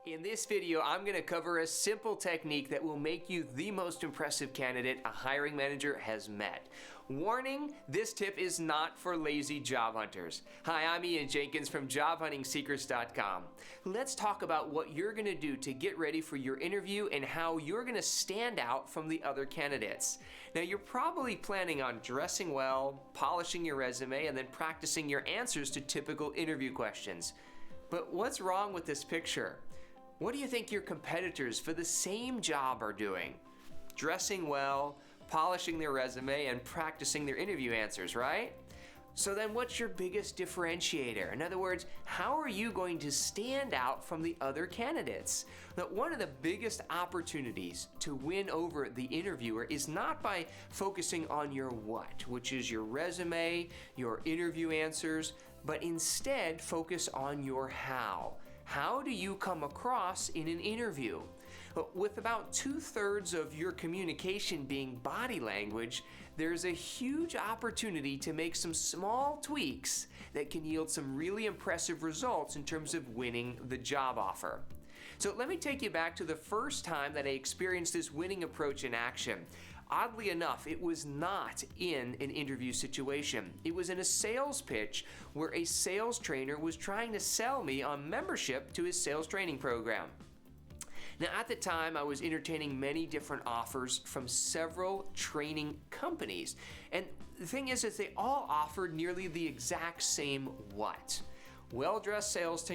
In this video, I'm going to cover a simple technique that will make you the most impressive candidate a hiring manager has met. Warning, this tip is not for lazy job hunters. Hi, I'm Jenkins from jobhuntingsecrets.com. Let's talk about what you're going to do to get ready for your interview and how you're going to stand out from the other candidates. Now, you're probably planning on dressing well, polishing your resume, and then practicing your answers to typical interview questions. But what's wrong with this picture? What do you think your competitors for the same job are doing? Dressing well, polishing their resume, and practicing their interview answers, right? So then what's your biggest differentiator? In other words, how are you going to stand out from the other candidates? Now, one of the biggest opportunities to win over the interviewer is not by focusing on your what, which is your resume, your interview answers, but instead focus on your how. How do you come across in an interview? With about 2/3 of your communication being body language, there's a huge opportunity to make some small tweaks that can yield some really impressive results in terms of winning the job offer. So let me take you back to the first time that I experienced this winning approach in action. Oddly enough, it was not in an interview situation. It was in a sales pitch where a sales trainer was trying to sell me on membership to his sales training program. Now, at the time, I was entertaining many different offers from several training companies. And the thing is they all offered nearly the exact same what? Well-dressed sales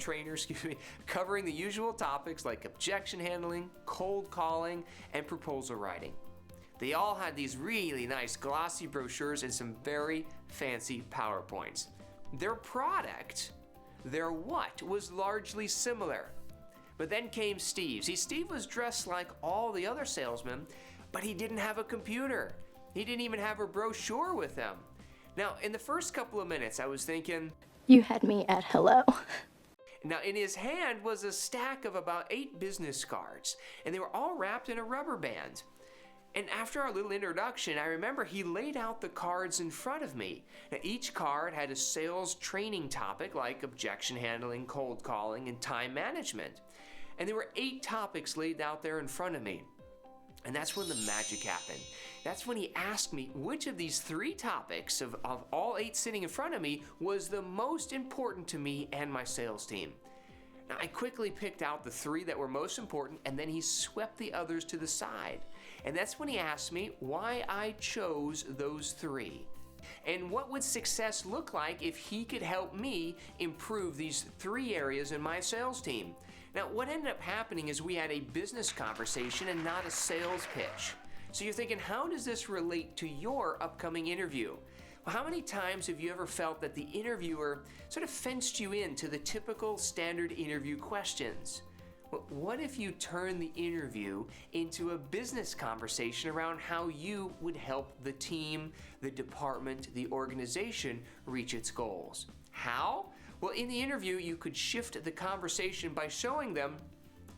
trainer, covering the usual topics like objection handling, cold calling, and proposal writing. They all had these really nice glossy brochures and some very fancy PowerPoints. Their product, their what, was largely similar. But then came Steve. See, Steve was dressed like all the other salesmen, but he didn't have a computer. He didn't even have a brochure with him. Now, in the first couple of minutes, I was thinking, you had me at hello. Now, in his hand was a stack of about 8 business cards, and they were all wrapped in a rubber band. And after our little introduction, I remember he laid out the cards in front of me. Now, each card had a sales training topic like objection handling, cold calling, and time management. And there were 8 topics laid out there in front of me. And that's when the magic happened. That's when he asked me which of these 3 topics of all 8 sitting in front of me was the most important to me and my sales team. Now, I quickly picked out the 3 that were most important, and then he swept the others to the side. And that's when he asked me why I chose those 3. And what would success look like if he could help me improve these 3 areas in my sales team? Now, what ended up happening is we had a business conversation and not a sales pitch. So you're thinking, how does this relate to your upcoming interview? Well, how many times have you ever felt that the interviewer sort of fenced you into the typical standard interview questions? Well, what if you turn the interview into a business conversation around how you would help the team, the department, the organization reach its goals? How? Well, in the interview, you could shift the conversation by showing them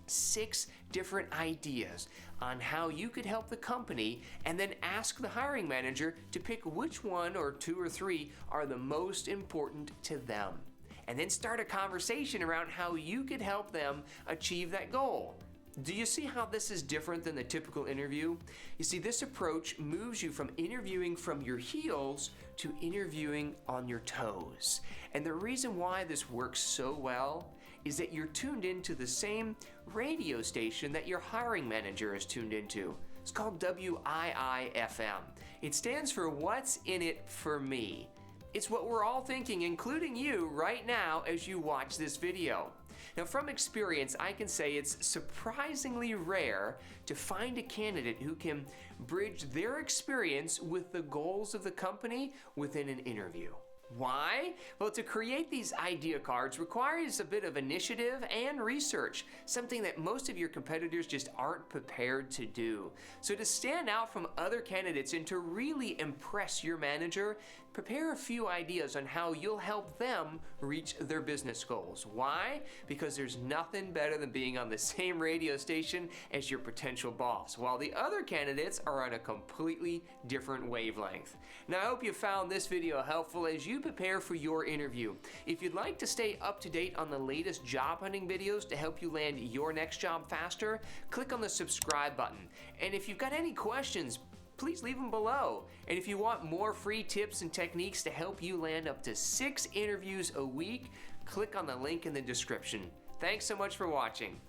6 different ideas on how you could help the company, and then ask the hiring manager to pick which one or 2 or 3 are the most important to them. And then start a conversation around how you could help them achieve that goal. Do you see how this is different than the typical interview? You see, this approach moves you from interviewing from your heels to interviewing on your toes. And the reason why this works so well is that you're tuned into the same radio station that your hiring manager is tuned into. It's called WIIFM. It stands for What's in It for Me. It's what we're all thinking, including you right now as you watch this video. Now, from experience, I can say it's surprisingly rare to find a candidate who can bridge their experience with the goals of the company within an interview. Why? Well, to create these idea cards requires a bit of initiative and research, something that most of your competitors just aren't prepared to do. So to stand out from other candidates and to really impress your manager, prepare a few ideas on how you'll help them reach their business goals. Why? Because there's nothing better than being on the same radio station as your potential boss, while the other candidates are on a completely different wavelength. Now, I hope you found this video helpful as you prepare for your interview. If you'd like to stay up to date on the latest job hunting videos to help you land your next job faster, click on the subscribe button. And if you've got any questions, please leave them below. And if you want more free tips and techniques to help you land up to 6 interviews a week, click on the link in the description. Thanks so much for watching.